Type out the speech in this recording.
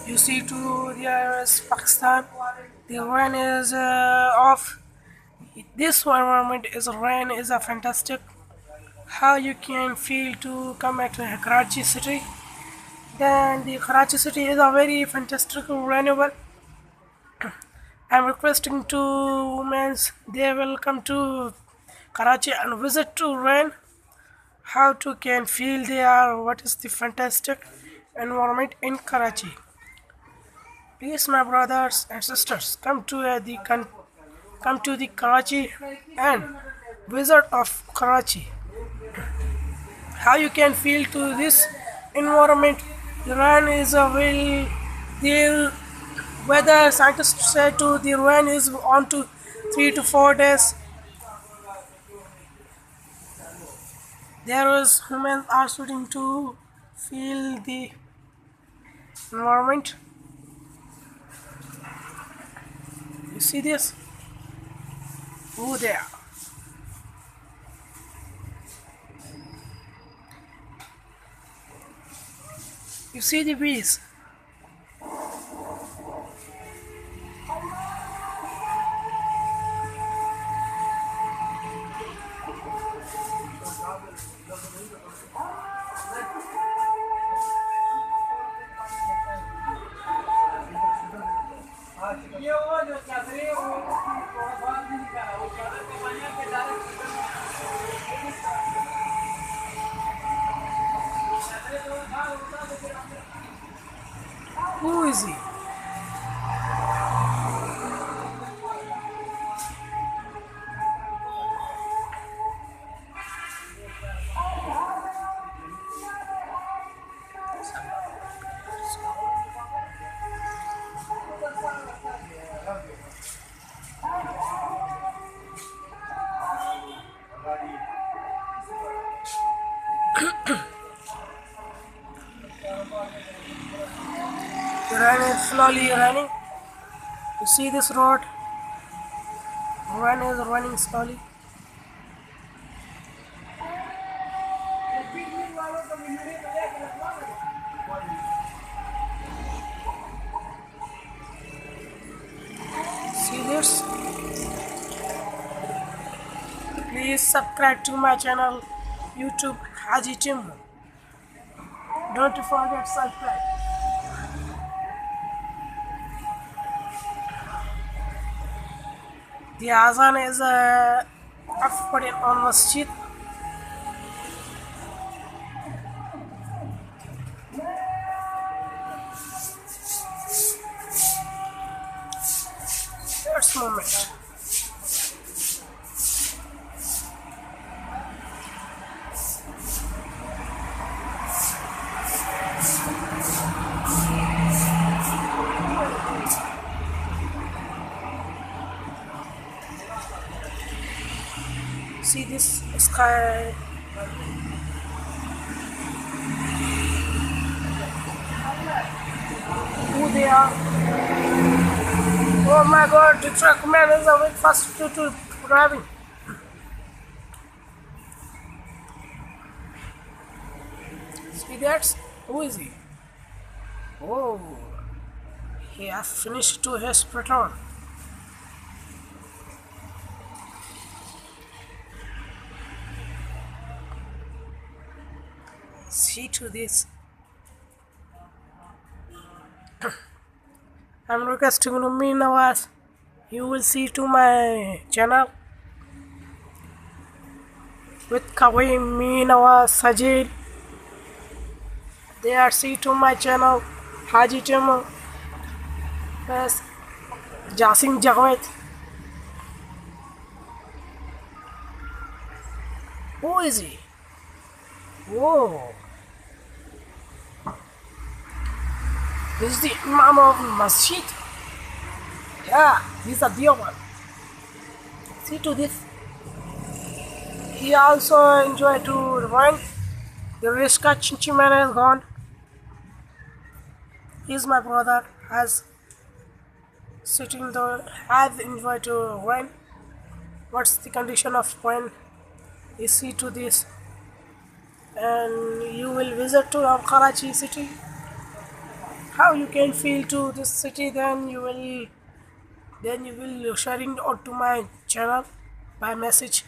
You see to there is Pakistan. The rain is off. This environment is rain is a fantastic. How you can feel to come at Karachi city. Then the Karachi city is a very fantastic renewable. I'm requesting to women they will come to Karachi and visit to rain. How to can feel there what is the fantastic environment in Karachi. Please, my brothers and sisters, come to the Karachi and visit of Karachi. How you can feel to this environment? Iran is a very the weather scientists say to the rain is on to 3 to 4 days. There is humans are shooting to feel the environment. You see this? Oh there. You see the bees. Who is he? The rain is slowly running. You see this road? Rain is running slowly. See this? Please subscribe to my channel YouTube Haji Tim. Don't forget subscribe. The Azan is put in on masjid. First moment. See this sky. Who they are? Oh my god, the truck man is a very fast to driving. See that? Who is he? Oh, he has finished to his petrol. See to this. I'm requesting to me Nawaz. You will see to my channel with Kawai me Nawaz Sajid. They are see to my channel Haji Tim. Yes, Jasim Jawed. Who is he? Whoa. This is the Imam of Masjid. Yeah, he's a dear one. See to this. He also enjoyed to rewind. The Riska Chinchi man is gone. He's my brother. Has sitting there. Has enjoyed to rewind. What's the condition of rain? You see to this. And you will visit to Karachi city. how you can feel to this city, then you will sharing out to my channel by message.